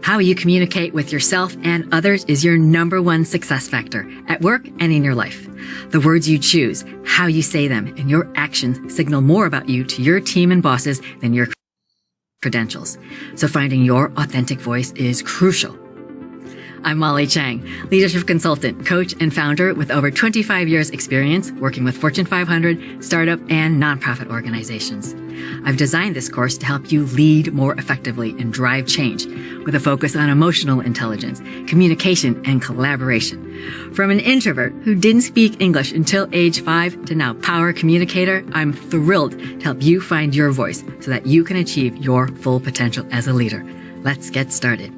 How you communicate with yourself and others is your number one success factor at work and in your life. The words you choose, how you say them, and your actions signal more about you to your team and bosses than your credentials. So finding your authentic voice is crucial. I'm Molly Chang, leadership consultant, coach, and founder with over 25 years experience working with Fortune 500, startup, and nonprofit organizations. I've designed this course to help you lead more effectively and drive change with a focus on emotional intelligence, communication, and collaboration. From an introvert who didn't speak English until age 5 to now power communicator, I'm thrilled to help you find your voice so that you can achieve your full potential as a leader. Let's get started.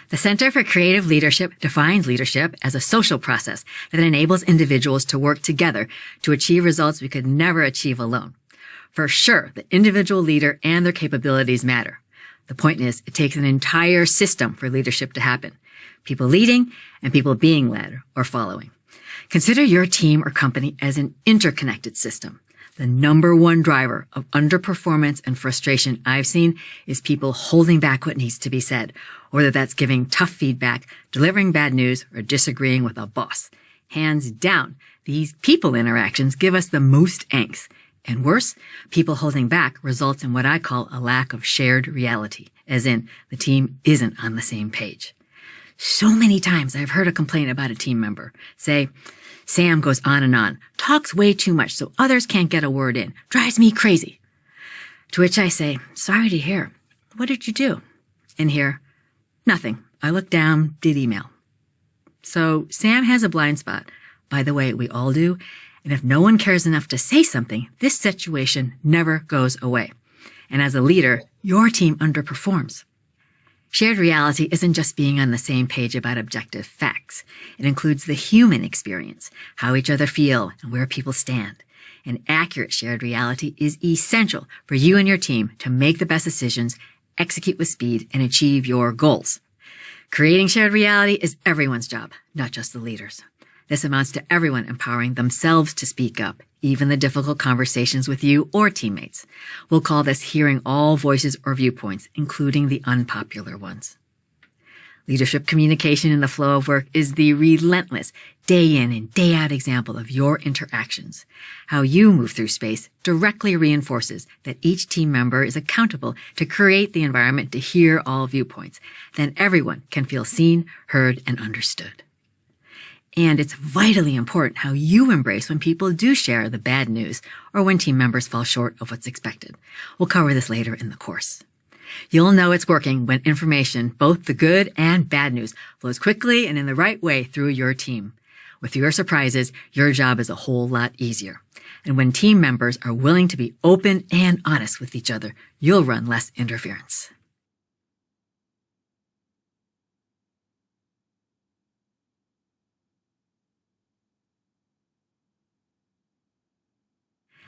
The Center for Creative Leadership defines leadership as a social process that enables individuals to work together to achieve results we could never achieve alone. For sure, the individual leader and their capabilities matter. The point is, it takes an entire system for leadership to happen. People leading and people being led or following. Consider your team or company as an interconnected system. The number one driver of underperformance and frustration I've seen is people holding back what needs to be said, whether that's giving tough feedback, delivering bad news, or disagreeing with a boss. Hands down, these people interactions give us the most angst. And worse, people holding back results in what I call a lack of shared reality, as in the team isn't on the same page. So many times I've heard a complaint about a team member. Say, Sam goes on, talks way too much so others can't get a word in, drives me crazy. To which I say, sorry to hear. What did you do? And hear, nothing. I looked down, did email. So Sam has a blind spot. By the way, we all do. And if no one cares enough to say something, this situation never goes away. And as a leader, your team underperforms. Shared reality isn't just being on the same page about objective facts. It includes the human experience, how each other feel, and where people stand. An accurate shared reality is essential for you and your team to make the best decisions, execute with speed, and achieve your goals. Creating shared reality is everyone's job, not just the leaders. This amounts to everyone empowering themselves to speak up, even the difficult conversations with you or teammates. We'll call this hearing all voices or viewpoints, including the unpopular ones. Leadership communication in the flow of work is the relentless, day in and day out example of your interactions. How you move through space directly reinforces that each team member is accountable to create the environment to hear all viewpoints. Then everyone can feel seen, heard, and understood. And it's vitally important how you embrace when people do share the bad news or when team members fall short of what's expected. We'll cover this later in the course. You'll know it's working when information, both the good and bad news, flows quickly and in the right way through your team. With fewer surprises, your job is a whole lot easier. And when team members are willing to be open and honest with each other, you'll run less interference.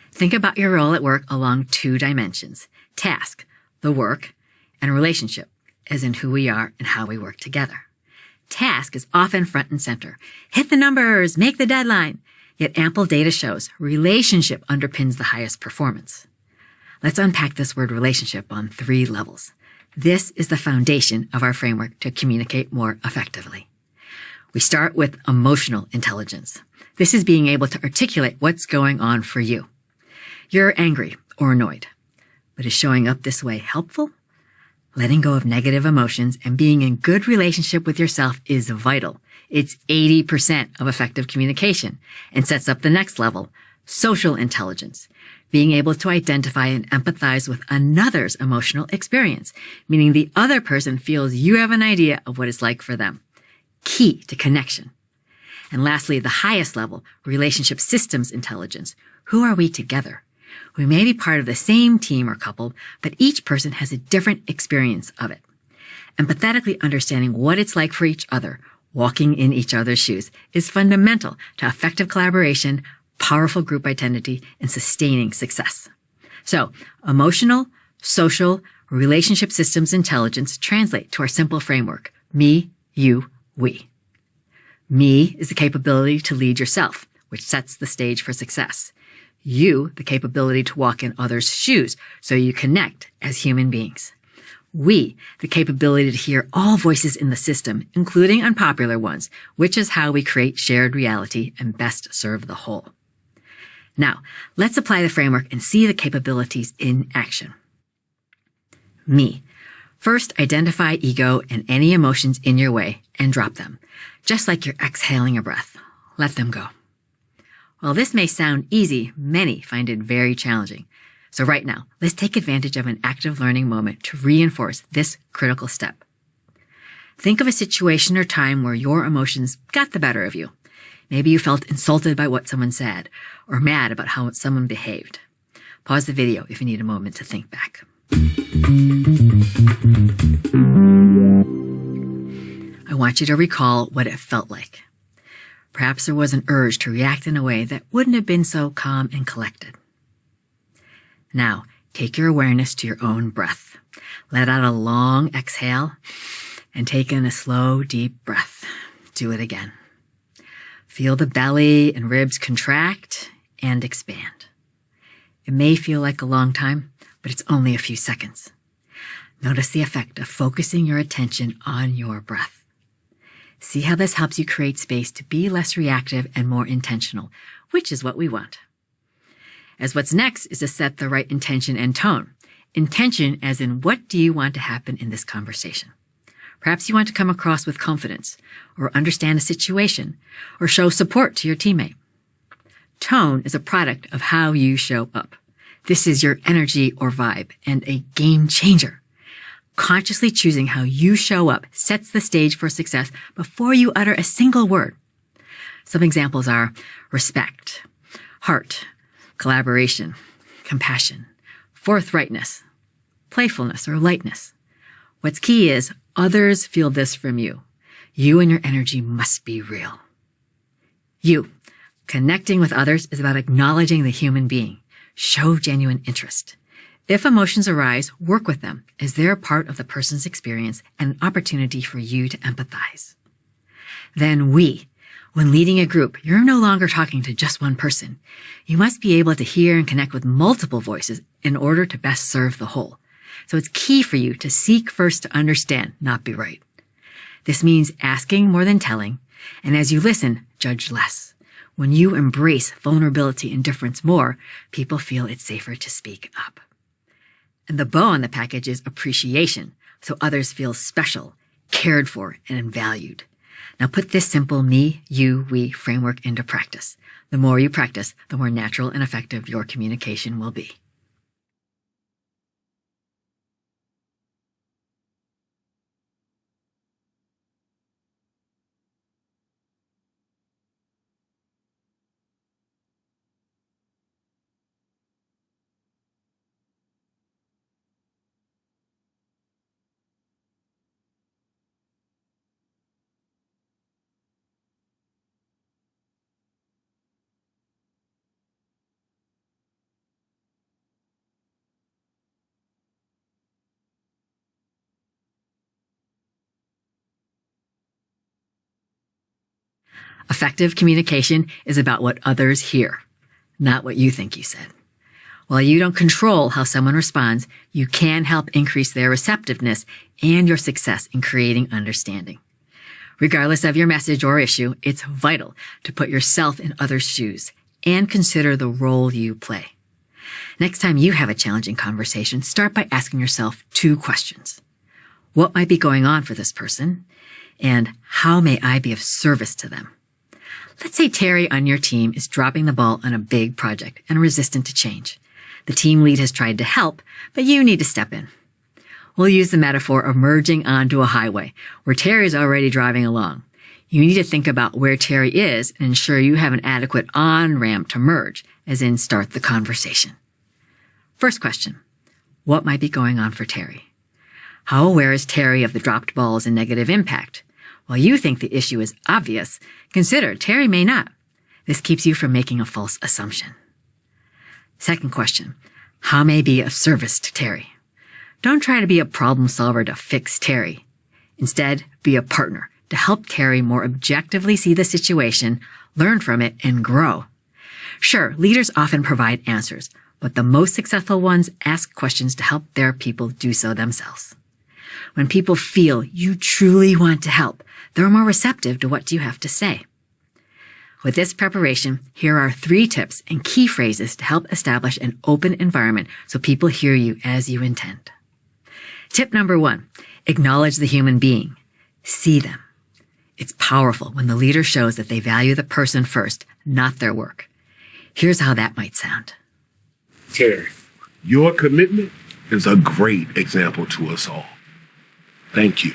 Think about your role at work along two dimensions: task, the work, and relationship, as in who we are and how we work together. Task is often front and center. Hit the numbers, make the deadline. Yet ample data shows relationship underpins the highest performance. Let's unpack this word relationship on 3 levels. This is the foundation of our framework to communicate more effectively. We start with emotional intelligence. This is being able to articulate what's going on for you. You're angry or annoyed, but is showing up this way helpful? Letting go of negative emotions and being in good relationship with yourself is vital. It's 80% of effective communication and sets up the next level, social intelligence. Being able to identify and empathize with another's emotional experience, meaning the other person feels you have an idea of what it's like for them. Key to connection. And lastly, the highest level, relationship systems intelligence. Who are we together? We may be part of the same team or couple, but each person has a different experience of it. Empathetically understanding what it's like for each other, walking in each other's shoes, is fundamental to effective collaboration, powerful group identity, and sustaining success. So, emotional, social, relationship systems intelligence translate to our simple framework: me, you, we. Me is the capability to lead yourself, which sets the stage for success. You, the capability to walk in others' shoes so you connect as human beings. We, the capability to hear all voices in the system, including unpopular ones, which is how we create shared reality and best serve the whole. Now, let's apply the framework and see the capabilities in action. Me. First, identify ego and any emotions in your way and drop them, just like you're exhaling a breath. Let them go. While this may sound easy, many find it very challenging. So right now, let's take advantage of an active learning moment to reinforce this critical step. Think of a situation or time where your emotions got the better of you. Maybe you felt insulted by what someone said or mad about how someone behaved. Pause the video if you need a moment to think back. I want you to recall what it felt like. Perhaps there was an urge to react in a way that wouldn't have been so calm and collected. Now, take your awareness to your own breath. Let out a long exhale and take in a slow, deep breath. Do it again. Feel the belly and ribs contract and expand. It may feel like a long time, but it's only a few seconds. Notice the effect of focusing your attention on your breath. See how this helps you create space to be less reactive and more intentional, which is what we want. As what's next is to set the right intention and tone. Intention as in, what do you want to happen in this conversation? Perhaps you want to come across with confidence, or understand a situation, or show support to your teammate. Tone is a product of how you show up. This is your energy or vibe, and a game changer. Consciously choosing how you show up sets the stage for success before you utter a single word. Some examples are respect, heart, collaboration, compassion, forthrightness, playfulness or lightness. What's key is others feel this from you. You and your energy must be real. You. Connecting with others is about acknowledging the human being. Show genuine interest. If emotions arise, work with them as they're a part of the person's experience and an opportunity for you to empathize. Then we. When leading a group, you're no longer talking to just one person. You must be able to hear and connect with multiple voices in order to best serve the whole. So it's key for you to seek first to understand, not be right. This means asking more than telling, and as you listen, judge less. When you embrace vulnerability and difference more, people feel it's safer to speak up. And the bow on the package is appreciation, so others feel special, cared for, and valued. Now put this simple me, you, we framework into practice. The more you practice, the more natural and effective your communication will be. Effective communication is about what others hear, not what you think you said. While you don't control how someone responds, you can help increase their receptiveness and your success in creating understanding. Regardless of your message or issue, it's vital to put yourself in others' shoes and consider the role you play. Next time you have a challenging conversation, start by asking yourself 2 questions. What might be going on for this person? And how may I be of service to them? Let's say Terry on your team is dropping the ball on a big project and resistant to change. The team lead has tried to help, but you need to step in. We'll use the metaphor of merging onto a highway where Terry is already driving along. You need to think about where Terry is and ensure you have an adequate on-ramp to merge, as in start the conversation. First question, what might be going on for Terry? How aware is Terry of the dropped balls and negative impact? While you think the issue is obvious, consider Terry may not. This keeps you from making a false assumption. Second question, how may I be of service to Terry? Don't try to be a problem solver to fix Terry. Instead, be a partner to help Terry more objectively see the situation, learn from it, and grow. Sure, leaders often provide answers, but the most successful ones ask questions to help their people do so themselves. When people feel you truly want to help, they're more receptive to what you have to say. With this preparation, here are 3 tips and key phrases to help establish an open environment so people hear you as you intend. Tip number 1, acknowledge the human being. See them. It's powerful when the leader shows that they value the person first, not their work. Here's how that might sound. Terry, your commitment is a great example to us all. Thank you.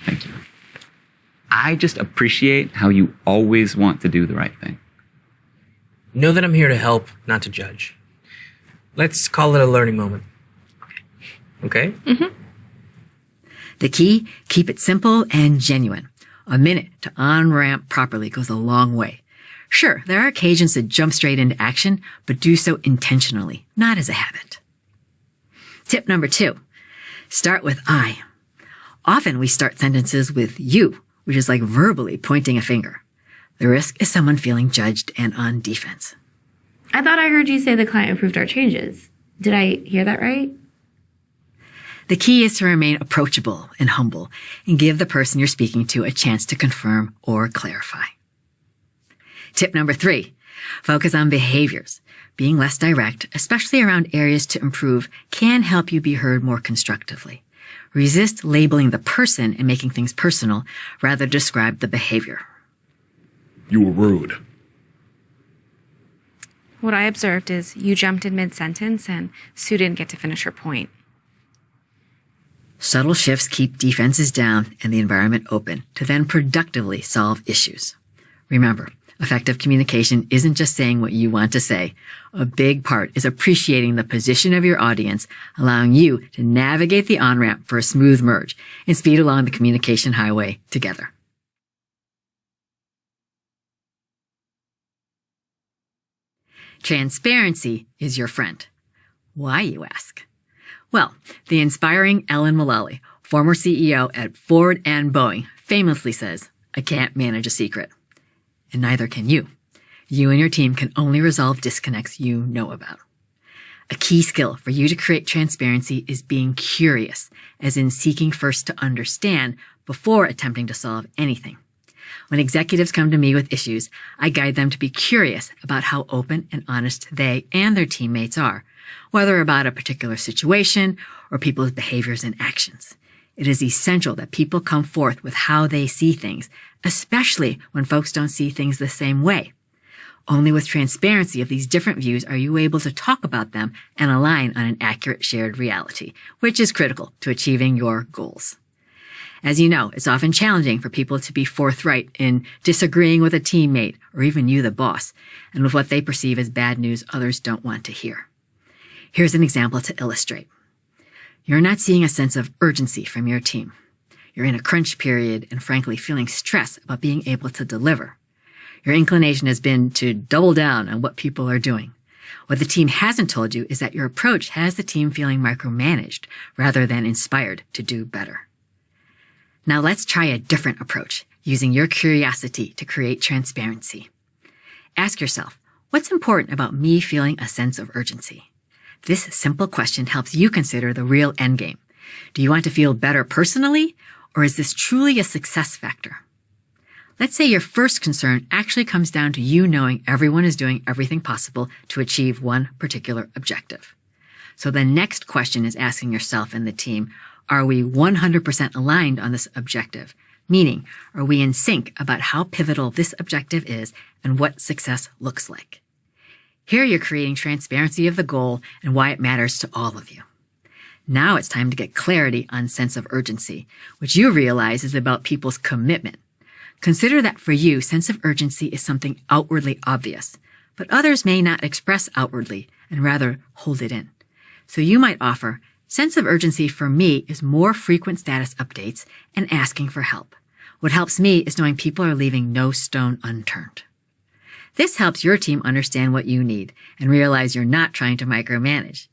Thank you. I just appreciate how you always want to do the right thing. Know that I'm here to help, not to judge. Let's call it a learning moment. Okay? Mm-hmm. The key, keep it simple and genuine. A minute to on-ramp properly goes a long way. Sure, there are occasions to jump straight into action, but do so intentionally, not as a habit. Tip number 2, start with I. Often we start sentences with you, which is like verbally pointing a finger. The risk is someone feeling judged and on defense. I thought I heard you say the client approved our changes. Did I hear that right? The key is to remain approachable and humble and give the person you're speaking to a chance to confirm or clarify. Tip number 3, focus on behaviors. Being less direct, especially around areas to improve, can help you be heard more constructively. Resist labeling the person and making things personal, rather describe the behavior. You were rude. What I observed is you jumped in mid-sentence and Sue didn't get to finish her point. Subtle shifts keep defenses down and the environment open to then productively solve issues. Remember, effective communication isn't just saying what you want to say. A big part is appreciating the position of your audience, allowing you to navigate the on-ramp for a smooth merge and speed along the communication highway together. Transparency is your friend. Why, you ask? Well, the inspiring Ellen Mullally, former CEO at Ford and Boeing, famously says, "I can't manage a secret." And neither can you. You and your team can only resolve disconnects you know about. A key skill for you to create transparency is being curious, as in seeking first to understand before attempting to solve anything. When executives come to me with issues, I guide them to be curious about how open and honest they and their teammates are, whether about a particular situation or people's behaviors and actions. It is essential that people come forth with how they see things, especially when folks don't see things the same way. Only with transparency of these different views are you able to talk about them and align on an accurate shared reality, which is critical to achieving your goals. As you know, it's often challenging for people to be forthright in disagreeing with a teammate or even you, the boss, and with what they perceive as bad news others don't want to hear. Here's an example to illustrate. You're not seeing a sense of urgency from your team. You're in a crunch period and frankly feeling stress about being able to deliver. Your inclination has been to double down on what people are doing. What the team hasn't told you is that your approach has the team feeling micromanaged rather than inspired to do better. Now let's try a different approach, using your curiosity to create transparency. Ask yourself, what's important about me feeling a sense of urgency? This simple question helps you consider the real endgame. Do you want to feel better personally, or is this truly a success factor? Let's say your first concern actually comes down to you knowing everyone is doing everything possible to achieve one particular objective. So the next question is asking yourself and the team, are we 100% aligned on this objective? Meaning, are we in sync about how pivotal this objective is and what success looks like? Here you're creating transparency of the goal and why it matters to all of you. Now it's time to get clarity on sense of urgency, which you realize is about people's commitment. Consider that for you, sense of urgency is something outwardly obvious, but others may not express outwardly and rather hold it in. So you might offer, sense of urgency for me is more frequent status updates and asking for help. What helps me is knowing people are leaving no stone unturned. This helps your team understand what you need and realize you're not trying to micromanage.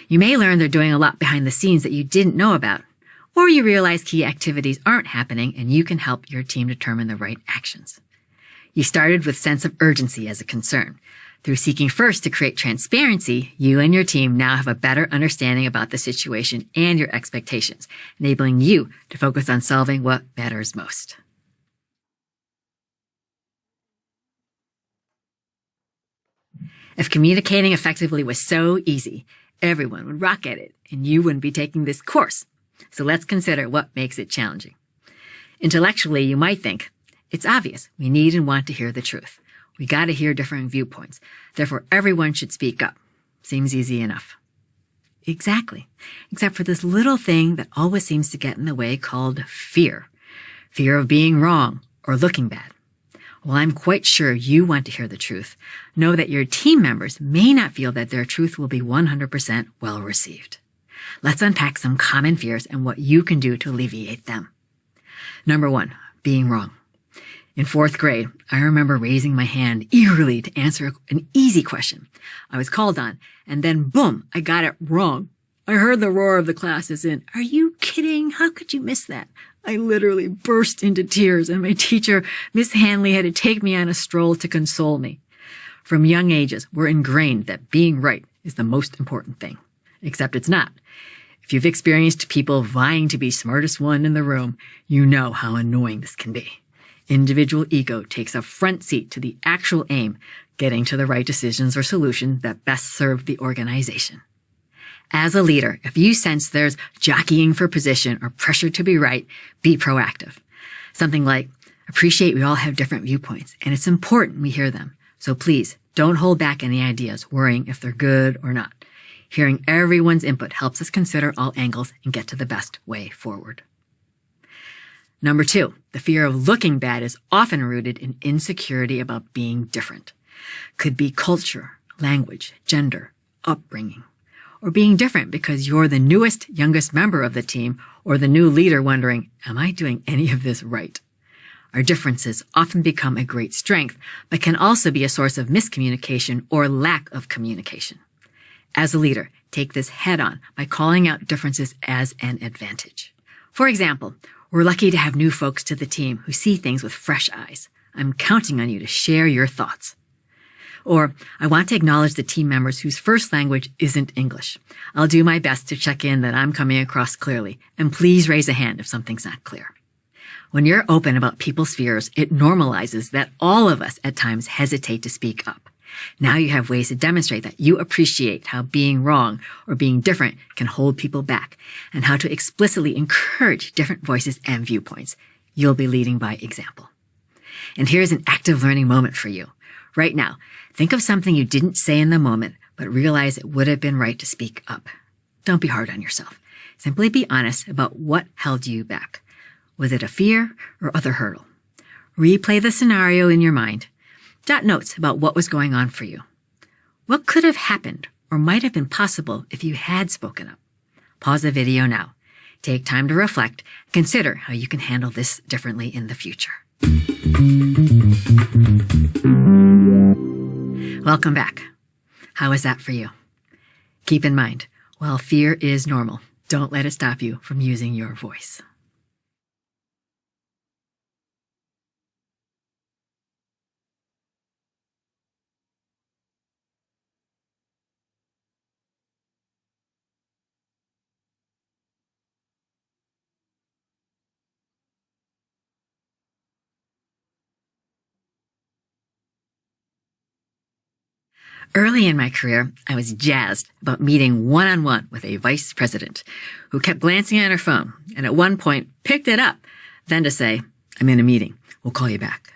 You may learn they're doing a lot behind the scenes that you didn't know about, or you realize key activities aren't happening and you can help your team determine the right actions. You started with sense of urgency as a concern. Through seeking first to create transparency, you and your team now have a better understanding about the situation and your expectations, enabling you to focus on solving what matters most. If communicating effectively was so easy, everyone would rock at it, and you wouldn't be taking this course. So let's consider what makes it challenging. Intellectually, you might think, it's obvious. We need and want to hear the truth. We got to hear different viewpoints. Therefore, everyone should speak up. Seems easy enough. Exactly. Except for this little thing that always seems to get in the way called fear. Fear of being wrong or looking bad. While I'm quite sure you want to hear the truth, know that your team members may not feel that their truth will be 100% well received. Let's unpack some common fears and what you can do to alleviate them. Number 1, being wrong. In 4th grade, I remember raising my hand eagerly to answer an easy question. I was called on, and then boom, I got it wrong. I heard the roar of the class as in, "Are you kidding? How could you miss that?" I literally burst into tears, and my teacher, Miss Hanley, had to take me on a stroll to console me. From young ages, we're ingrained that being right is the most important thing. Except it's not. If you've experienced people vying to be smartest one in the room, you know how annoying this can be. Individual ego takes a front seat to the actual aim, getting to the right decisions or solutions that best serve the organization. As a leader, if you sense there's jockeying for position or pressure to be right, be proactive. Something like, appreciate we all have different viewpoints, and it's important we hear them. So please, don't hold back any ideas, worrying if they're good or not. Hearing everyone's input helps us consider all angles and get to the best way forward. Number 2, the fear of looking bad is often rooted in insecurity about being different. Could be culture, language, gender, upbringing, or being different because you're the newest, youngest member of the team or the new leader wondering, am I doing any of this right? Our differences often become a great strength, but can also be a source of miscommunication or lack of communication. As a leader, take this head on by calling out differences as an advantage. For example, we're lucky to have new folks to the team who see things with fresh eyes. I'm counting on you to share your thoughts. Or, I want to acknowledge the team members whose first language isn't English. I'll do my best to check in that I'm coming across clearly, and please raise a hand if something's not clear. When you're open about people's fears, it normalizes that all of us at times hesitate to speak up. Now you have ways to demonstrate that you appreciate how being wrong or being different can hold people back, and how to explicitly encourage different voices and viewpoints. You'll be leading by example. And here's an active learning moment for you. Right now, think of something you didn't say in the moment, but realize it would have been right to speak up. Don't be hard on yourself. Simply be honest about what held you back. Was it a fear or other hurdle? Replay the scenario in your mind. Jot notes about what was going on for you. What could have happened or might have been possible if you had spoken up? Pause the video now. Take time to reflect and consider how you can handle this differently in the future. Welcome back. How is that for you? Keep in mind, while fear is normal, don't let it stop you from using your voice. Early in my career, I was jazzed about meeting one-on-one with a vice president who kept glancing at her phone and at one point picked it up, then to say, "I'm in a meeting. We'll call you back."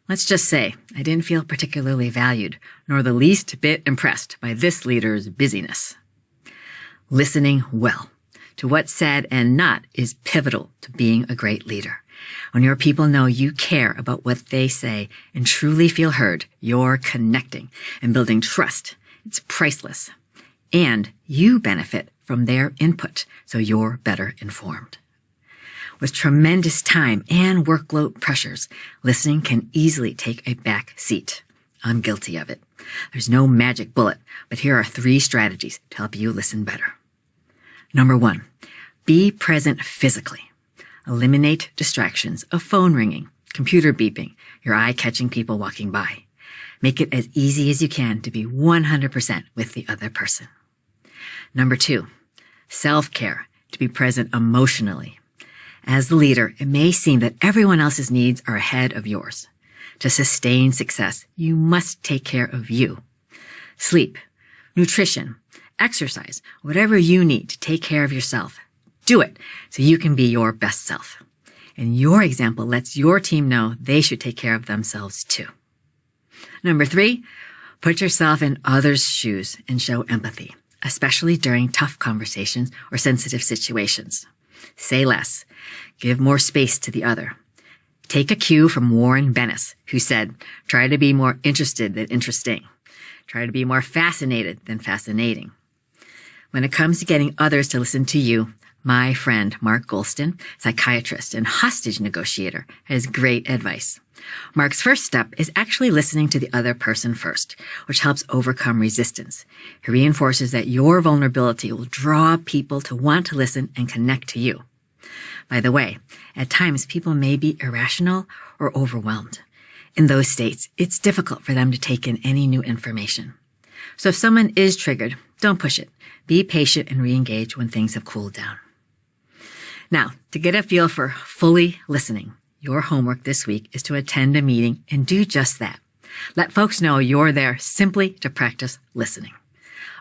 Let's just say I didn't feel particularly valued, nor the least bit impressed by this leader's busyness. Listening well to what's said and not is pivotal to being a great leader. When your people know you care about what they say and truly feel heard, you're connecting and building trust. It's priceless. And you benefit from their input, so you're better informed. With tremendous time and workload pressures, listening can easily take a back seat. I'm guilty of it. There's no magic bullet, but here are 3 strategies to help you listen better. Number 1, be present physically. Eliminate distractions of phone ringing, computer beeping, your eye catching people walking by. Make it as easy as you can to be 100% with the other person. Number 2, self-care, to be present emotionally. As the leader, it may seem that everyone else's needs are ahead of yours. To sustain success, you must take care of you. Sleep, nutrition, exercise, whatever you need to take care of yourself. Do it so you can be your best self. And your example lets your team know they should take care of themselves too. Number 3, put yourself in others' shoes and show empathy, especially during tough conversations or sensitive situations. Say less. Give more space to the other. Take a cue from Warren Bennis, who said, try to be more interested than interesting. Try to be more fascinated than fascinating. When it comes to getting others to listen to you, my friend Mark Golston, psychiatrist and hostage negotiator, has great advice. Mark's first step is actually listening to the other person first, which helps overcome resistance. He reinforces that your vulnerability will draw people to want to listen and connect to you. By the way, at times people may be irrational or overwhelmed. In those states, it's difficult for them to take in any new information. So if someone is triggered, don't push it. Be patient and re-engage when things have cooled down. Now, to get a feel for fully listening, your homework this week is to attend a meeting and do just that. Let folks know you're there simply to practice listening.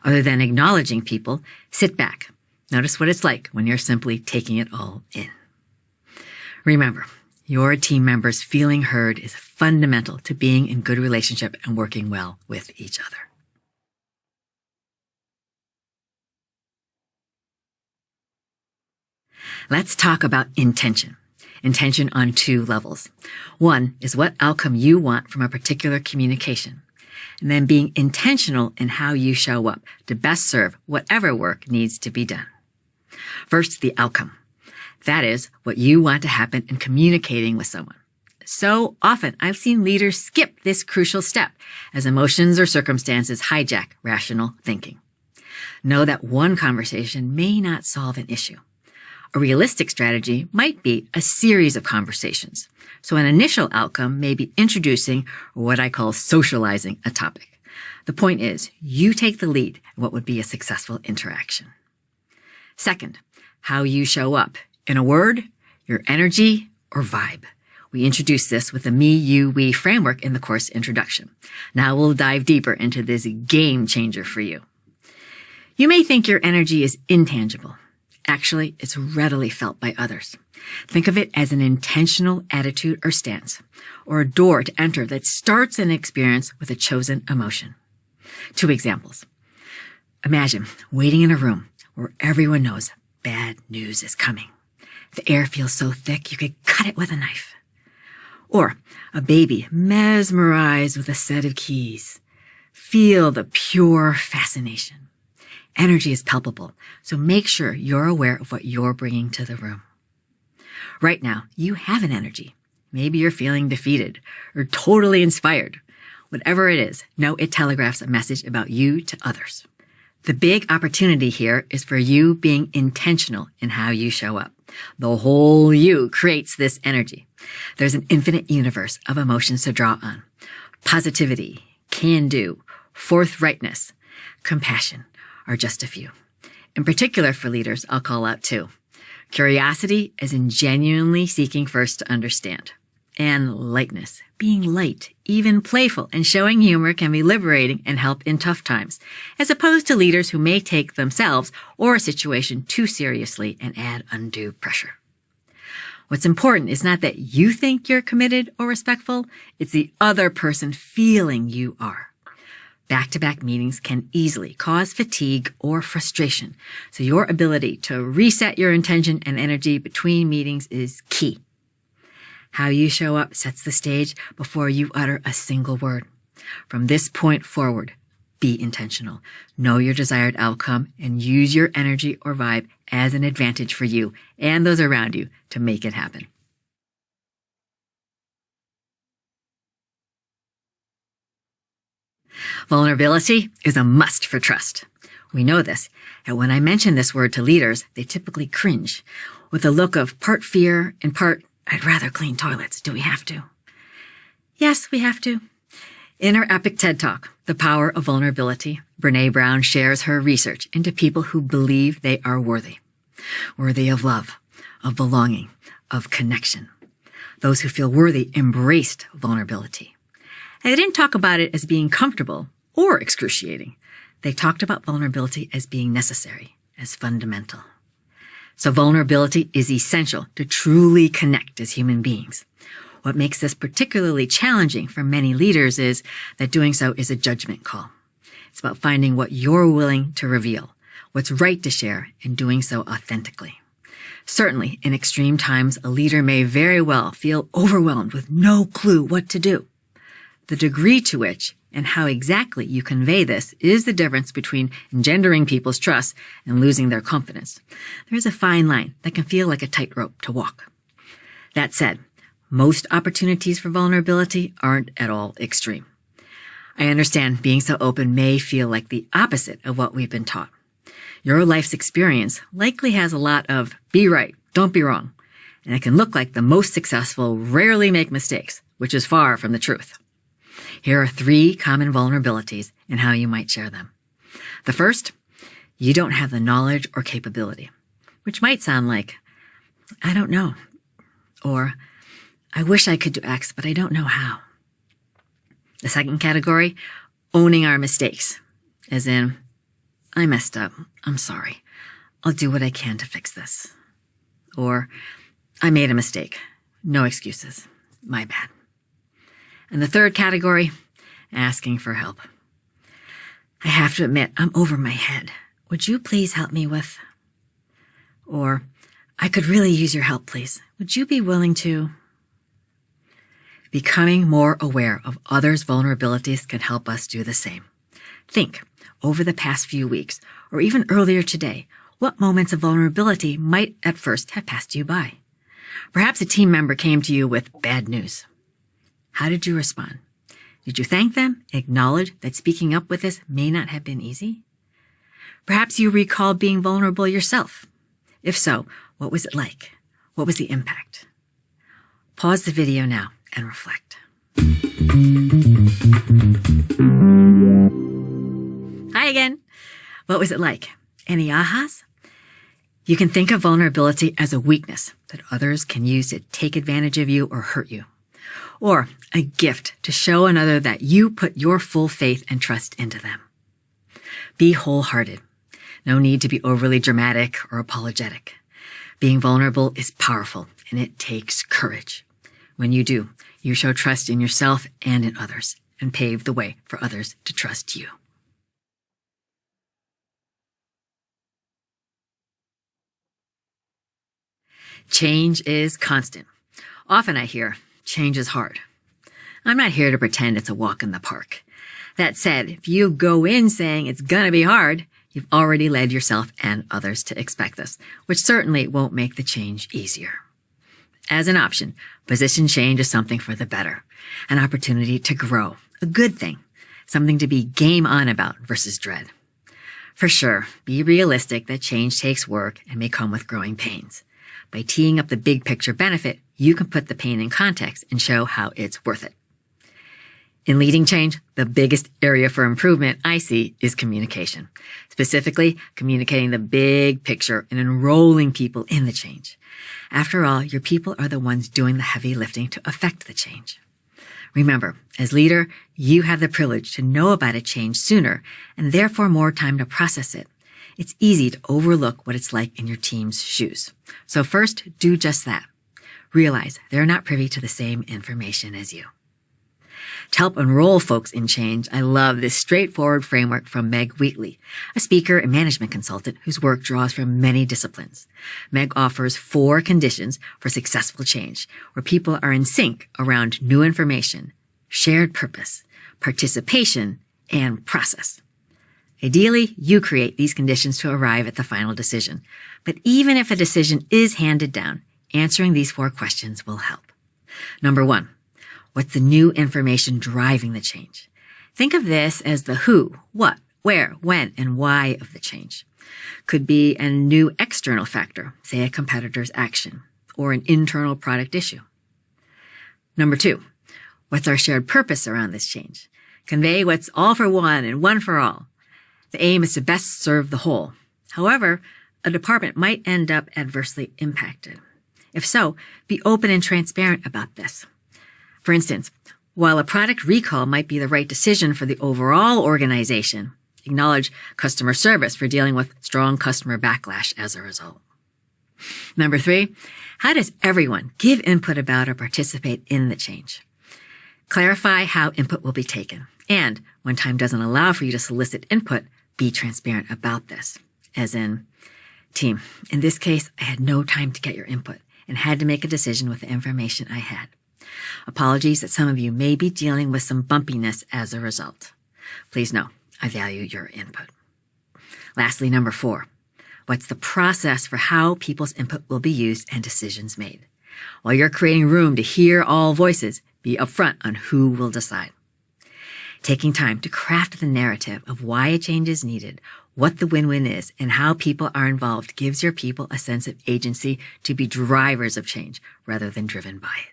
Other than acknowledging people, sit back. Notice what it's like when you're simply taking it all in. Remember, your team members feeling heard is fundamental to being in good relationship and working well with each other. Let's talk about intention. Intention on 2 levels. One is what outcome you want from a particular communication, and then being intentional in how you show up to best serve whatever work needs to be done. First, the outcome. That is what you want to happen in communicating with someone. So often I've seen leaders skip this crucial step as emotions or circumstances hijack rational thinking. Know that one conversation may not solve an issue. A realistic strategy might be a series of conversations. So an initial outcome may be introducing or what I call socializing a topic. The point is, you take the lead in what would be a successful interaction. Second, how you show up. In a word, your energy or vibe. We introduced this with the me, you, we framework in the course introduction. Now we'll dive deeper into this game changer for you. You may think your energy is intangible. Actually, it's readily felt by others. Think of it as an intentional attitude or stance, or a door to enter that starts an experience with a chosen emotion. 2 examples. Imagine waiting in a room where everyone knows bad news is coming. The air feels so thick you could cut it with a knife. Or a baby mesmerized with a set of keys. Feel the pure fascination. Energy is palpable, so make sure you're aware of what you're bringing to the room. Right now, you have an energy. Maybe you're feeling defeated or totally inspired. Whatever it is, know it telegraphs a message about you to others. The big opportunity here is for you being intentional in how you show up. The whole you creates this energy. There's an infinite universe of emotions to draw on. Positivity, can-do, forthrightness, compassion are just a few. In particular for leaders, I'll call out 2. Curiosity, as in genuinely seeking first to understand. And lightness, being light, even playful, and showing humor can be liberating and help in tough times, as opposed to leaders who may take themselves or a situation too seriously and add undue pressure. What's important is not that you think you're committed or respectful, it's the other person feeling you are. Back-to-back meetings can easily cause fatigue or frustration, so your ability to reset your intention and energy between meetings is key. How you show up sets the stage before you utter a single word. From this point forward, be intentional. Know your desired outcome and use your energy or vibe as an advantage for you and those around you to make it happen. Vulnerability is a must for trust. We know this, and when I mention this word to leaders, they typically cringe with a look of part fear and part, I'd rather clean toilets. Do we have to? Yes, we have to. In her epic TED Talk, The Power of Vulnerability, Brene Brown shares her research into people who believe they are worthy of love, of belonging, of connection. Those who feel worthy embraced vulnerability. And they didn't talk about it as being comfortable or excruciating. They talked about vulnerability as being necessary, as fundamental. So vulnerability is essential to truly connect as human beings. What makes this particularly challenging for many leaders is that doing so is a judgment call. It's about finding what you're willing to reveal, what's right to share, and doing so authentically. Certainly, in extreme times, a leader may very well feel overwhelmed with no clue what to do. The degree to which and how exactly you convey this is the difference between engendering people's trust and losing their confidence. There is a fine line that can feel like a tightrope to walk. That said, most opportunities for vulnerability aren't at all extreme. I understand being so open may feel like the opposite of what we've been taught. Your life's experience likely has a lot of be right, don't be wrong, and it can look like the most successful rarely make mistakes, which is far from the truth. Here are 3 common vulnerabilities and how you might share them. The first, you don't have the knowledge or capability, which might sound like, I don't know, or I wish I could do X, but I don't know how. The second category, owning our mistakes, as in, I messed up. I'm sorry. I'll do what I can to fix this. Or, I made a mistake. No excuses. My bad. And the third category, asking for help. I have to admit, I'm over my head. Would you please help me with? Or, I could really use your help, please. Would you be willing to? Becoming more aware of others' vulnerabilities can help us do the same. Think, over the past few weeks, or even earlier today, what moments of vulnerability might at first have passed you by. Perhaps a team member came to you with bad news. How did you respond? Did you thank them, acknowledge that speaking up with this may not have been easy? Perhaps you recall being vulnerable yourself. If so, what was it like? What was the impact? Pause the video now and reflect. Hi again. What was it like? Any ahas? You can think of vulnerability as a weakness that others can use to take advantage of you or hurt you. Or a gift to show another that you put your full faith and trust into them. Be wholehearted. No need to be overly dramatic or apologetic. Being vulnerable is powerful and it takes courage. When you do, you show trust in yourself and in others and pave the way for others to trust you. Change is constant. Often I hear, change is hard. I'm not here to pretend it's a walk in the park. That said, if you go in saying it's gonna be hard, you've already led yourself and others to expect this, which certainly won't make the change easier. As an option, position change is something for the better, an opportunity to grow, a good thing, something to be game on about versus dread. For sure, be realistic that change takes work and may come with growing pains. By teeing up the big picture benefit, you can put the pain in context and show how it's worth it. In leading change, the biggest area for improvement I see is communication, specifically communicating the big picture and enrolling people in the change. After all, your people are the ones doing the heavy lifting to affect the change. Remember, as leader, you have the privilege to know about a change sooner and therefore more time to process it. It's easy to overlook what it's like in your team's shoes. So first, do just that. Realize they're not privy to the same information as you. To help enroll folks in change, I love this straightforward framework from Meg Wheatley, a speaker and management consultant whose work draws from many disciplines. Meg offers 4 conditions for successful change, where people are in sync around new information, shared purpose, participation, and process. Ideally, you create these conditions to arrive at the final decision. But even if a decision is handed down, answering these 4 questions will help. Number 1. What's the new information driving the change? Think of this as the who, what, where, when, and why of the change. Could be a new external factor, say a competitor's action, or an internal product issue. Number 2, what's our shared purpose around this change? Convey what's all for one and one for all. The aim is to best serve the whole. However, a department might end up adversely impacted. If so, be open and transparent about this. For instance, while a product recall might be the right decision for the overall organization, acknowledge customer service for dealing with strong customer backlash as a result. Number 3, how does everyone give input about or participate in the change? Clarify how input will be taken. And when time doesn't allow for you to solicit input, be transparent about this. As in, team, in this case, I had no time to get your input and had to make a decision with the information I had. Apologies that some of you may be dealing with some bumpiness as a result. Please know, I value your input. Lastly, number 4, what's the process for how people's input will be used and decisions made? While you're creating room to hear all voices, be upfront on who will decide. Taking time to craft the narrative of why a change is needed, what the win-win is, and how people are involved gives your people a sense of agency to be drivers of change rather than driven by it.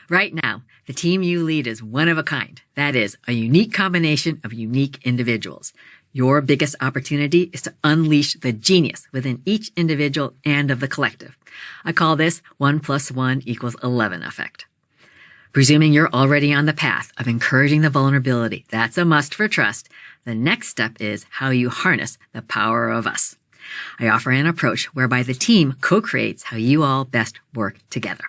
Right now, the team you lead is one of a kind. That is, a unique combination of unique individuals. Your biggest opportunity is to unleash the genius within each individual and of the collective. I call this 1 + 1 = 11 effect. Presuming you're already on the path of encouraging the vulnerability, that's a must for trust. The next step is how you harness the power of us. I offer an approach whereby the team co-creates how you all best work together.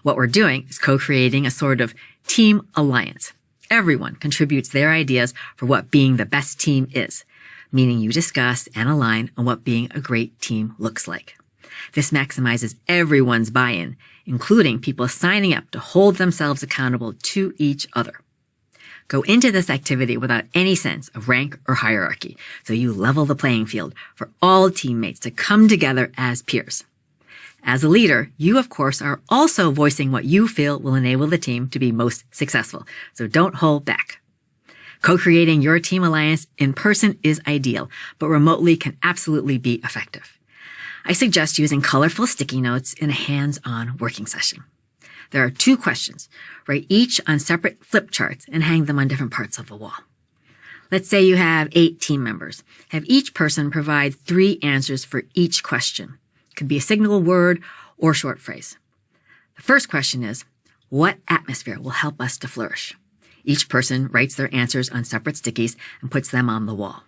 What we're doing is co-creating a sort of team alliance. Everyone contributes their ideas for what being the best team is, meaning you discuss and align on what being a great team looks like. This maximizes everyone's buy-in, including people signing up to hold themselves accountable to each other. Go into this activity without any sense of rank or hierarchy, so you level the playing field for all teammates to come together as peers. As a leader, you, of course, are also voicing what you feel will enable the team to be most successful, so don't hold back. Co-creating your team alliance in person is ideal, but remotely can absolutely be effective. I suggest using colorful sticky notes in a hands-on working session. There are 2 questions. Write each on separate flip charts and hang them on different parts of the wall. Let's say you have 8 team members. Have each person provide 3 answers for each question. Could be a signal word or short phrase. The first question is, what atmosphere will help us to flourish? Each person writes their answers on separate stickies and puts them on the wall.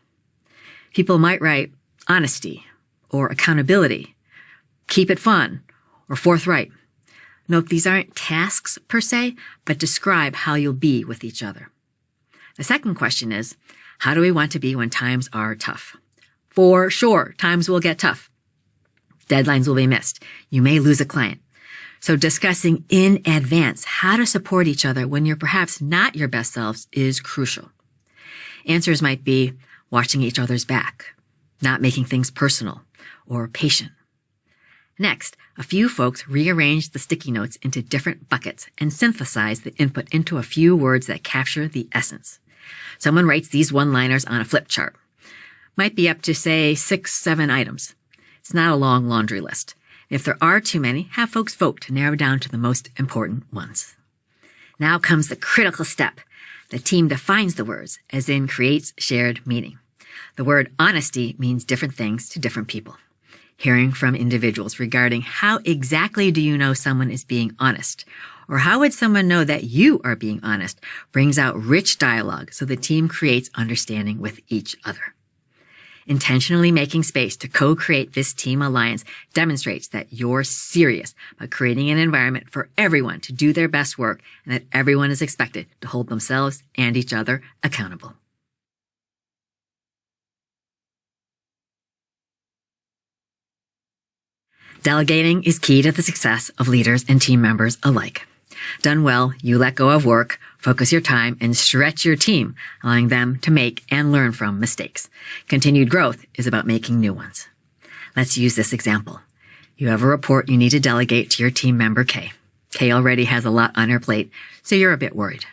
People might write honesty or accountability, keep it fun, or forthright. Note these aren't tasks per se, but describe how you'll be with each other. The second question is, how do we want to be when times are tough? For sure, times will get tough. Deadlines will be missed. You may lose a client. So discussing in advance how to support each other when you're perhaps not your best selves is crucial. Answers might be watching each other's back, not making things personal, or patient. Next, a few folks rearrange the sticky notes into different buckets and synthesize the input into a few words that capture the essence. Someone writes these one-liners on a flip chart. Might be up to, say, 6-7 items. It's not a long laundry list. If there are too many, have folks vote to narrow down to the most important ones. Now comes the critical step. The team defines the words, as in creates shared meaning. The word honesty means different things to different people. Hearing from individuals regarding how exactly do you know someone is being honest, or how would someone know that you are being honest, brings out rich dialogue so the team creates understanding with each other. Intentionally making space to co-create this team alliance demonstrates that you're serious about creating an environment for everyone to do their best work and that everyone is expected to hold themselves and each other accountable. Delegating is key to the success of leaders and team members alike. Done well, you let go of work, focus your time, and stretch your team, allowing them to make and learn from mistakes. Continued growth is about making new ones. Let's use this example. You have a report you need to delegate to your team member Kay. Kay already has a lot on her plate, so you're a bit worried.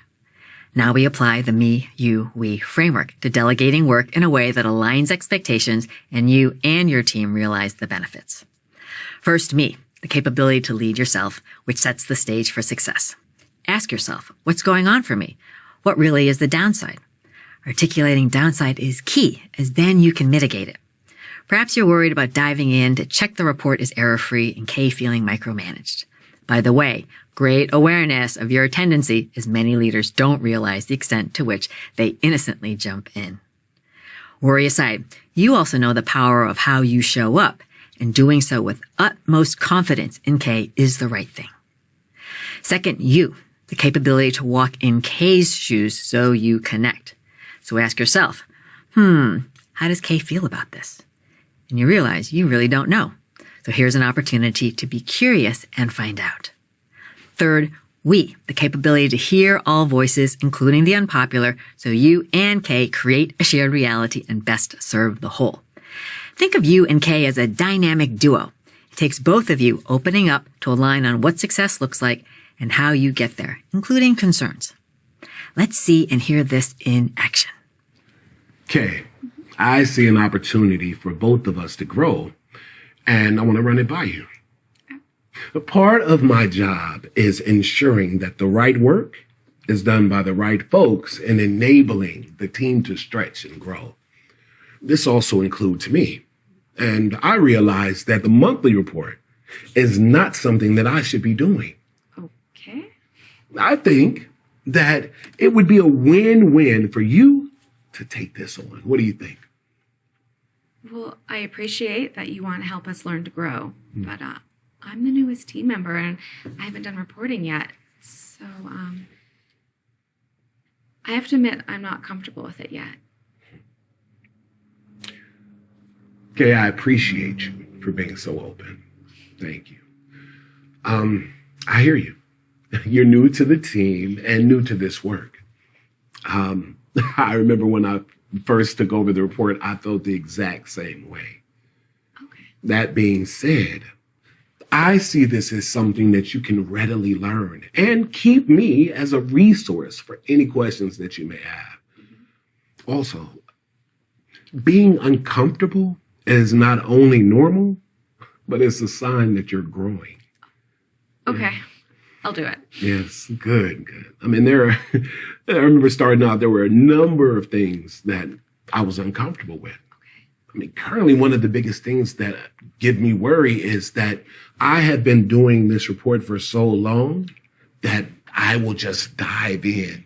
Now we apply the me, you, we framework to delegating work in a way that aligns expectations and you and your team realize the benefits. First, me, the capability to lead yourself, which sets the stage for success. Ask yourself, what's going on for me? What really is the downside? Articulating downside is key, as then you can mitigate it. Perhaps you're worried about diving in to check the report is error-free and Kay feeling micromanaged. By the way, great awareness of your tendency, as many leaders don't realize the extent to which they innocently jump in. Worry aside, you also know the power of how you show up, and doing so with utmost confidence in Kay is the right thing. Second, you, the capability to walk in Kay's shoes so you connect. So ask yourself, how does Kay feel about this? And you realize you really don't know. So here's an opportunity to be curious and find out. Third, we, the capability to hear all voices, including the unpopular, so you and Kay create a shared reality and best serve the whole. Think of you and Kay as a dynamic duo. It takes both of you opening up to align on what success looks like and how you get there, including concerns. Let's see and hear this in action. Kay, I see an opportunity for both of us to grow, and I want to run it by you. A part of my job is ensuring that the right work is done by the right folks and enabling the team to stretch and grow. This also includes me. And I realize that the monthly report is not something that I should be doing. Okay. I think that it would be a win-win for you to take this on. What do you think? Well, I appreciate that you want to help us learn to grow, but I'm the newest team member and I haven't done reporting yet. So I have to admit I'm not comfortable with it yet. Okay, I appreciate you for being so open. Thank you. I hear you. You're new to the team and new to this work. I remember when I first took over the report, I felt the exact same way. Okay. That being said, I see this as something that you can readily learn and keep me as a resource for any questions that you may have. Also, being uncomfortable is not only normal, but it's a sign that you're growing. Okay. I'll do it. Yes, good. I mean, I remember starting out, there were a number of things that I was uncomfortable with. I mean, currently one of the biggest things that give me worry is that I have been doing this report for so long that I will just dive in.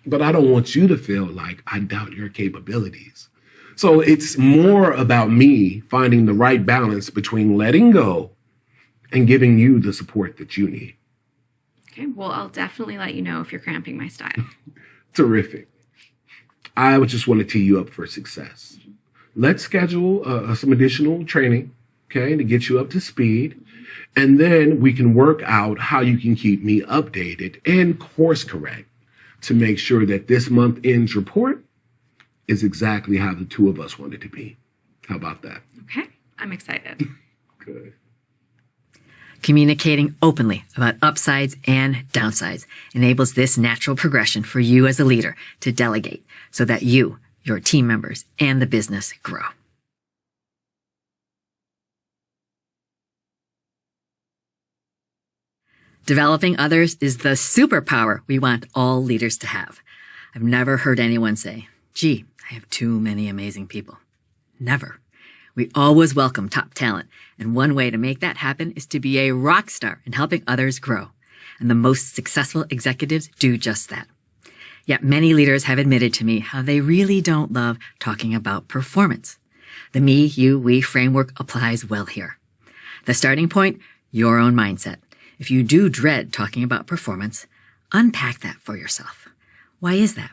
But I don't want you to feel like I doubt your capabilities. So it's more about me finding the right balance between letting go and giving you the support that you need. Okay, well, I'll definitely let you know if you're cramping my style. Terrific. I would just want to tee you up for success. Let's schedule some additional training, okay, to get you up to speed. And then we can work out how you can keep me updated and course correct to make sure that this month end's report is exactly how the two of us want it to be. How about that? Okay, I'm excited. Good. Communicating openly about upsides and downsides enables this natural progression for you as a leader to delegate so that you, your team members, and the business grow. Developing others is the superpower we want all leaders to have. I've never heard anyone say, gee, I have too many amazing people. Never. We always welcome top talent, and one way to make that happen is to be a rock star in helping others grow. And the most successful executives do just that. Yet many leaders have admitted to me how they really don't love talking about performance. The me, you, we framework applies well here. The starting point, your own mindset. If you do dread talking about performance, unpack that for yourself. Why is that?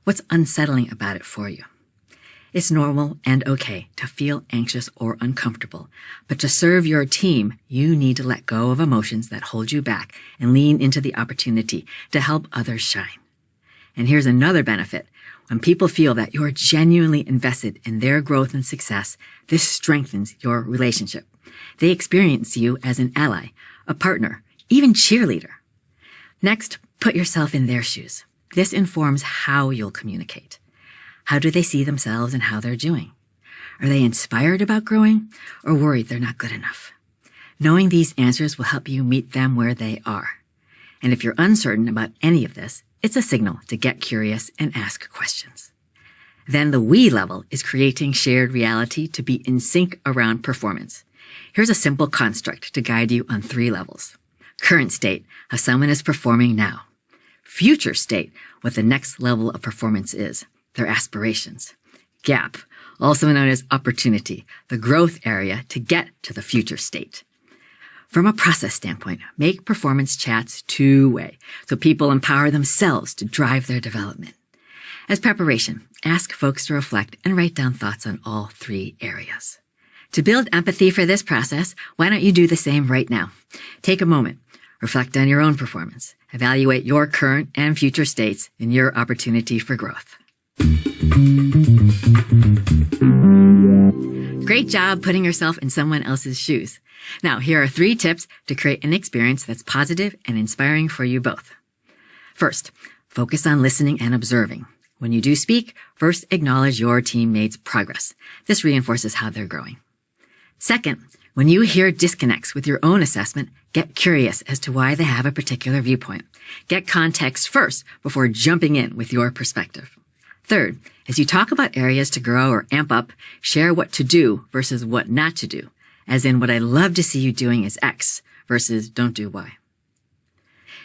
What's unsettling about it for you? It's normal and okay to feel anxious or uncomfortable, but to serve your team, you need to let go of emotions that hold you back and lean into the opportunity to help others shine. And here's another benefit. When people feel that you're genuinely invested in their growth and success, this strengthens your relationship. They experience you as an ally, a partner, even cheerleader. Next, put yourself in their shoes. This informs how you'll communicate. How do they see themselves and how they're doing? Are they inspired about growing or worried they're not good enough? Knowing these answers will help you meet them where they are. And if you're uncertain about any of this, it's a signal to get curious and ask questions. Then the we level is creating shared reality to be in sync around performance. Here's a simple construct to guide you on 3 levels. Current state, how someone is performing now. Future state, what the next level of performance is, their aspirations. Gap, also known as opportunity, the growth area to get to the future state. From a process standpoint, make performance chats 2-way so people empower themselves to drive their development. As preparation, ask folks to reflect and write down thoughts on all 3 areas. To build empathy for this process, why don't you do the same right now? Take a moment, reflect on your own performance, evaluate your current and future states and your opportunity for growth. Great job putting yourself in someone else's shoes. Now, here are 3 tips to create an experience that's positive and inspiring for you both. First, focus on listening and observing. When you do speak, first acknowledge your teammates' progress. This reinforces how they're growing. Second, when you hear disconnects with your own assessment, get curious as to why they have a particular viewpoint. Get context first before jumping in with your perspective. Third, as you talk about areas to grow or amp up, share what to do versus what not to do. As in, what I'd love to see you doing is X versus don't do Y.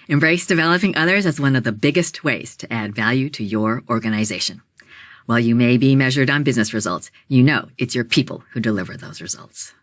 Embrace developing others as one of the biggest ways to add value to your organization. While you may be measured on business results, you know it's your people who deliver those results.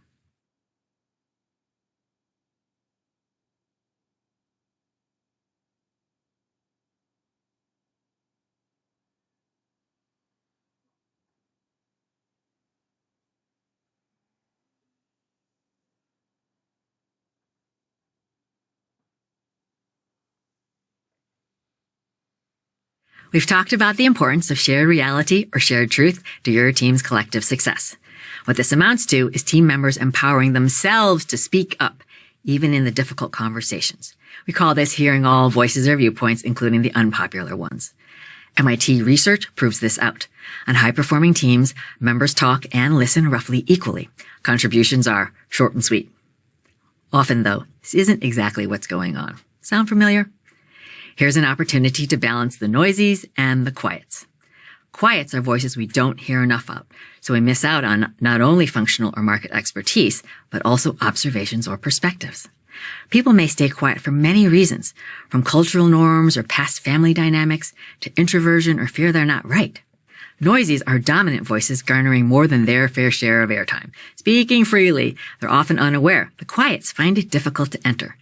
We've talked about the importance of shared reality or shared truth to your team's collective success. What this amounts to is team members empowering themselves to speak up, even in the difficult conversations. We call this hearing all voices or viewpoints, including the unpopular ones. MIT research proves this out. On high-performing teams, members talk and listen roughly equally. Contributions are short and sweet. Often, though, this isn't exactly what's going on. Sound familiar? Here's an opportunity to balance the noisies and the quiets. Quiets are voices we don't hear enough of, so we miss out on not only functional or market expertise, but also observations or perspectives. People may stay quiet for many reasons, from cultural norms or past family dynamics to introversion or fear they're not right. Noisies are dominant voices garnering more than their fair share of airtime. Speaking freely, they're often unaware. The quiets find it difficult to enter.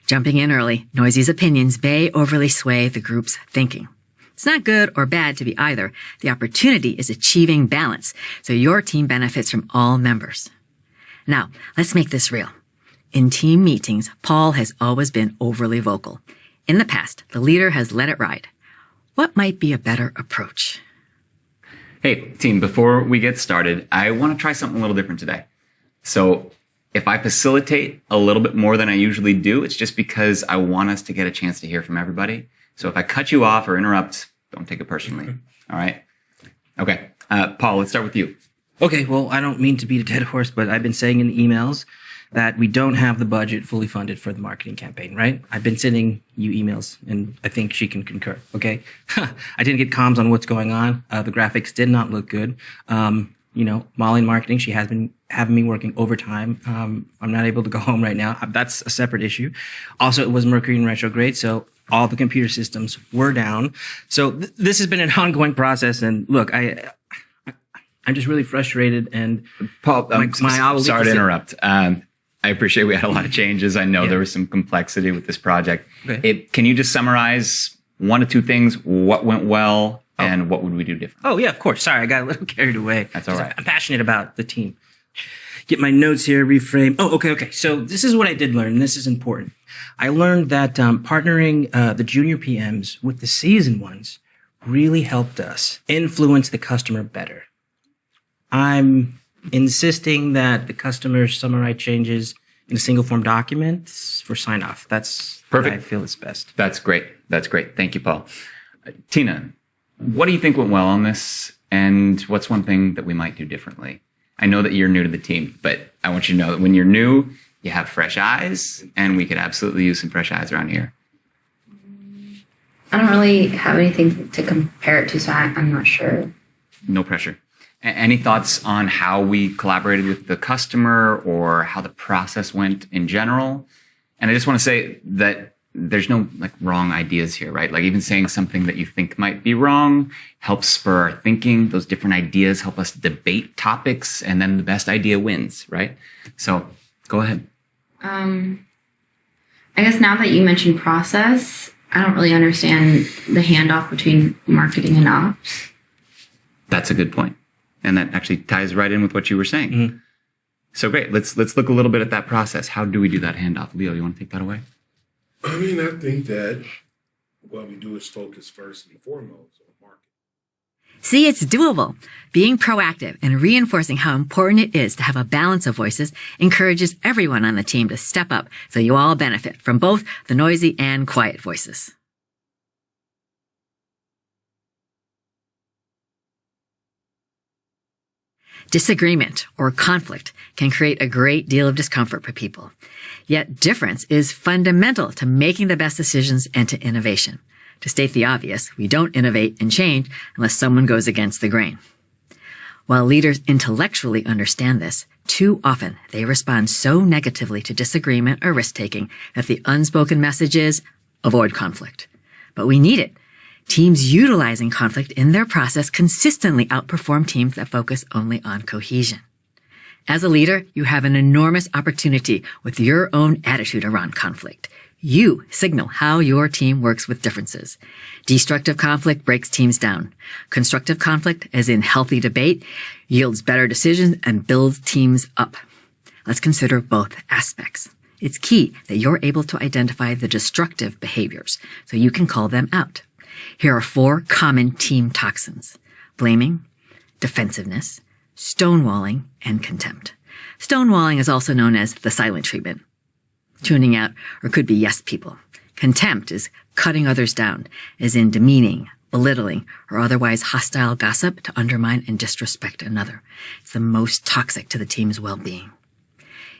Jumping in early, Noisie's opinions may overly sway the group's thinking. It's not good or bad to be either. The opportunity is achieving balance, so your team benefits from all members. Now, let's make this real. In team meetings, Paul has always been overly vocal. In the past, the leader has let it ride. What might be a better approach? Hey, team, before we get started, I want to try something a little different today. So if I facilitate a little bit more than I usually do, it's just because I want us to get a chance to hear from everybody. So if I cut you off or interrupt, don't take it personally. All right? Okay. Paul, let's start with you. Okay, well, I don't mean to beat a dead horse, but I've been saying in the emails that we don't have the budget fully funded for the marketing campaign, right? I've been sending you emails, and I think she can concur, okay? I didn't get comms on what's going on. The graphics did not look good. Molly in marketing, she has been having me working overtime. I'm not able to go home right now. That's a separate issue. Also, it was Mercury in retrograde, so all the computer systems were down. So this has been an ongoing process, and look, I'm just really frustrated, and Paul, sorry to interrupt. I appreciate we had a lot of changes. I know there was some complexity with this project. Okay. Can you just summarize 1 to 2 things? What went well and what would we do different? Oh, yeah, of course. Sorry, I got a little carried away. That's all right. I'm passionate about the team. Get my notes here, reframe. Oh, okay. So this is what I did learn, and this is important. I learned that partnering the junior PMs with the seasoned ones really helped us influence the customer better. I'm insisting that the customer summarize changes in a single form document for sign off. That's Perfect. what I feel is best. That's great. That's great. Thank you, Paul. Tina, what do you think went well on this? And what's one thing that we might do differently? I know that you're new to the team, but I want you to know that when you're new, you have fresh eyes, and we could absolutely use some fresh eyes around here. I don't really have anything to compare it to, so I'm not sure. No pressure. Any thoughts on how we collaborated with the customer or how the process went in general? And I just want to say that there's no like wrong ideas here, right? Like even saying something that you think might be wrong helps spur our thinking. Those different ideas help us debate topics, and then the best idea wins, right? So go ahead. I guess now that you mentioned process, I don't really understand the handoff between marketing and ops. That's a good point. And that actually ties right in with what you were saying. Mm-hmm. So great. Let's look a little bit at that process. How do we do that handoff? Leo, you want to take that away? I mean, I think that what we do is focus first and foremost on marketing. See, it's doable. Being proactive and reinforcing how important it is to have a balance of voices encourages everyone on the team to step up so you all benefit from both the noisy and quiet voices. Disagreement or conflict can create a great deal of discomfort for people. Yet difference is fundamental to making the best decisions and to innovation. To state the obvious, we don't innovate and change unless someone goes against the grain. While leaders intellectually understand this, too often they respond so negatively to disagreement or risk-taking that the unspoken message is, avoid conflict. But we need it. Teams utilizing conflict in their process consistently outperform teams that focus only on cohesion. As a leader, you have an enormous opportunity with your own attitude around conflict. You signal how your team works with differences. Destructive conflict breaks teams down. Constructive conflict, as in healthy debate, yields better decisions and builds teams up. Let's consider both aspects. It's key that you're able to identify the destructive behaviors so you can call them out. Here are 4 common team toxins: blaming, defensiveness, stonewalling, and contempt. Stonewalling is also known as the silent treatment. Tuning out, or could be yes people. Contempt is cutting others down, as in demeaning, belittling, or otherwise hostile gossip to undermine and disrespect another. It's the most toxic to the team's well-being.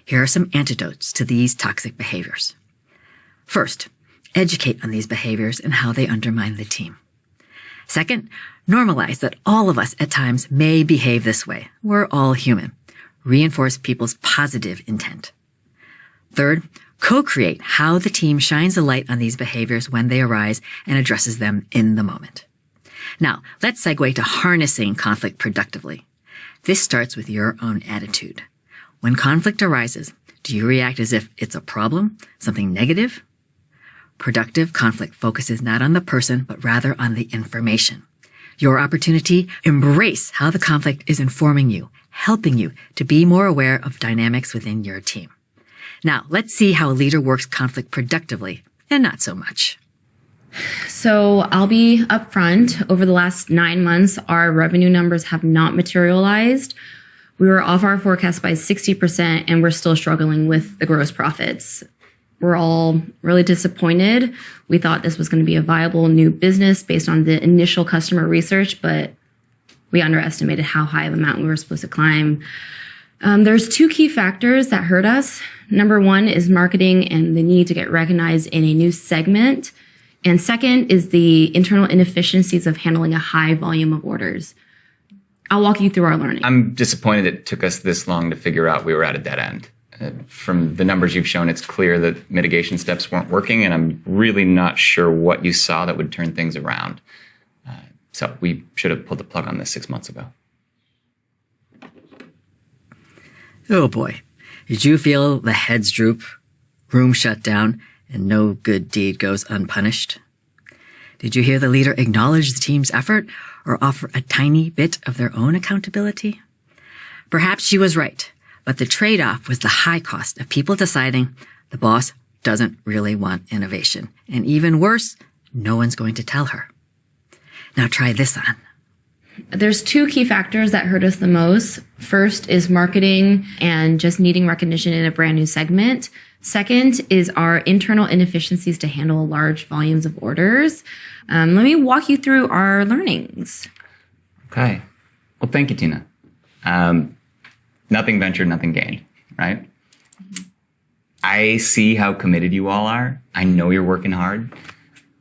Here are some antidotes to these toxic behaviors. First, educate on these behaviors and how they undermine the team. Second, normalize that all of us at times may behave this way. We're all human. Reinforce people's positive intent. Third, co-create how the team shines a light on these behaviors when they arise and addresses them in the moment. Now, let's segue to harnessing conflict productively. This starts with your own attitude. When conflict arises, do you react as if it's a problem, something negative? Productive conflict focuses not on the person, but rather on the information. Your opportunity, embrace how the conflict is informing you, helping you to be more aware of dynamics within your team. Now, let's see how a leader works conflict productively and not so much. So I'll be upfront. Over the last 9 months, our revenue numbers have not materialized. We were off our forecast by 60%, and we're still struggling with the gross profits. We're all really disappointed. We thought this was going to be a viable new business based on the initial customer research, but we underestimated how high of a mountain we were supposed to climb. There's 2 key factors that hurt us. Number 1 is marketing and the need to get recognized in a new segment. And second is the internal inefficiencies of handling a high volume of orders. I'll walk you through our learning. I'm disappointed it took us this long to figure out we were at a dead end. From the numbers you've shown, it's clear that mitigation steps weren't working, and I'm really not sure what you saw that would turn things around. So we should have pulled the plug on this 6 months ago. Oh boy. Did you feel the heads droop, room shut down, and no good deed goes unpunished? Did you hear the leader acknowledge the team's effort or offer a tiny bit of their own accountability? Perhaps she was right, but the trade-off was the high cost of people deciding the boss doesn't really want innovation. And even worse, no one's going to tell her. Now try this on. There's two key factors that hurt us the most. First is marketing and just needing recognition in a brand new segment. Second is our internal inefficiencies to handle large volumes of orders. Let me walk you through our learnings. Okay. Well, thank you, Tina. Nothing ventured, nothing gained, right? I see how committed you all are. I know you're working hard.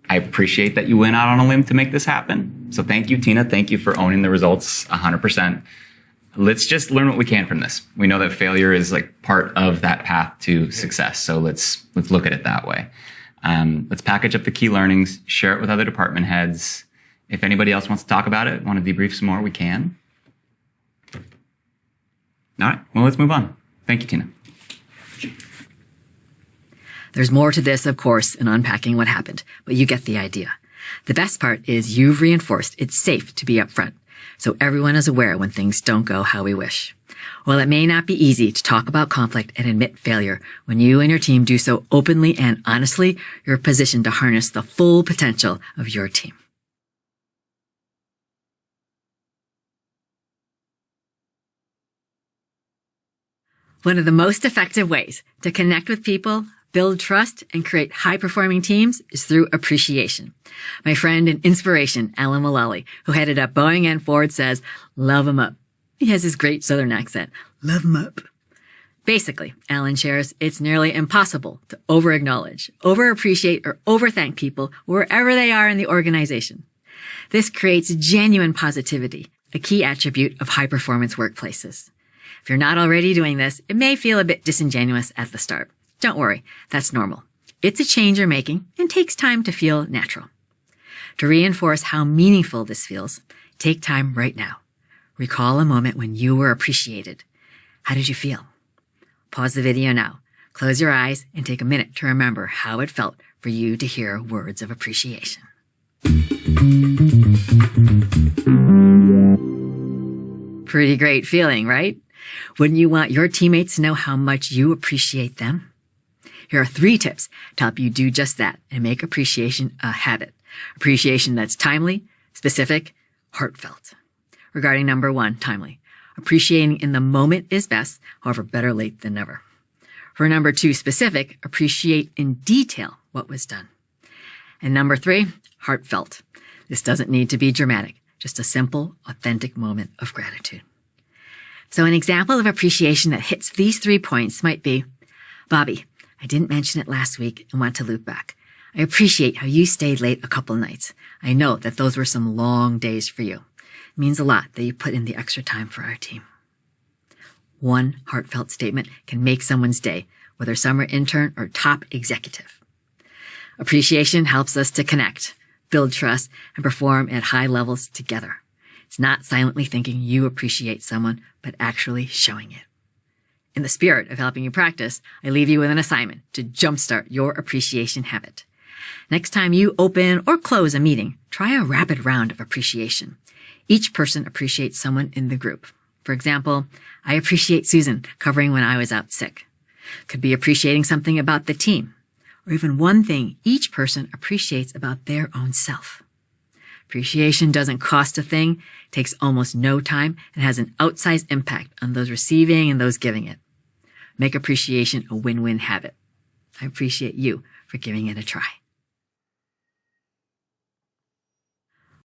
I appreciate that you went out on a limb to make this happen. So thank you, Tina. Thank you for owning the results 100%. Let's just learn what we can from this. We know that failure is like part of that path to success. So let's look at it that way. Let's package up the key learnings, share it with other department heads. If anybody else wants to talk about it, want to debrief some more, we can. All right. Well, let's move on. Thank you, Tina. There's more to this, of course, in unpacking what happened, but you get the idea. The best part is you've reinforced it's safe to be upfront, so everyone is aware when things don't go how we wish. While it may not be easy to talk about conflict and admit failure, when you and your team do so openly and honestly, you're positioned to harness the full potential of your team. One of the most effective ways to connect with people, build trust, and create high-performing teams is through appreciation. My friend and inspiration, Alan Mullally, who headed up Boeing and Ford, says, love 'em up. He has his great Southern accent. Love 'em up. Basically, Alan shares, it's nearly impossible to over-acknowledge, over-appreciate, or over-thank people wherever they are in the organization. This creates genuine positivity, a key attribute of high-performance workplaces. If you're not already doing this, it may feel a bit disingenuous at the start. Don't worry, that's normal. It's a change you're making and takes time to feel natural. To reinforce how meaningful this feels, take time right now. Recall a moment when you were appreciated. How did you feel? Pause the video now, close your eyes, and take a minute to remember how it felt for you to hear words of appreciation. Pretty great feeling, right? Wouldn't you want your teammates to know how much you appreciate them? Here are 3 tips to help you do just that and make appreciation a habit. Appreciation that's timely, specific, heartfelt. Regarding number 1, timely. Appreciating in the moment is best, however, better late than never. For number 2, specific, appreciate in detail what was done. And number 3, heartfelt. This doesn't need to be dramatic, just a simple, authentic moment of gratitude. So an example of appreciation that hits these 3 points might be, Bobby, I didn't mention it last week and want to loop back. I appreciate how you stayed late a couple nights. I know that those were some long days for you. It means a lot that you put in the extra time for our team. One heartfelt statement can make someone's day, whether summer intern or top executive. Appreciation helps us to connect, build trust, and perform at high levels together. It's not silently thinking you appreciate someone, but actually showing it. In the spirit of helping you practice, I leave you with an assignment to jumpstart your appreciation habit. Next time you open or close a meeting, try a rapid round of appreciation. Each person appreciates someone in the group. For example, I appreciate Susan covering when I was out sick. Could be appreciating something about the team, or even one thing each person appreciates about their own self. Appreciation doesn't cost a thing, takes almost no time, and has an outsized impact on those receiving and those giving it. Make appreciation a win-win habit. I appreciate you for giving it a try.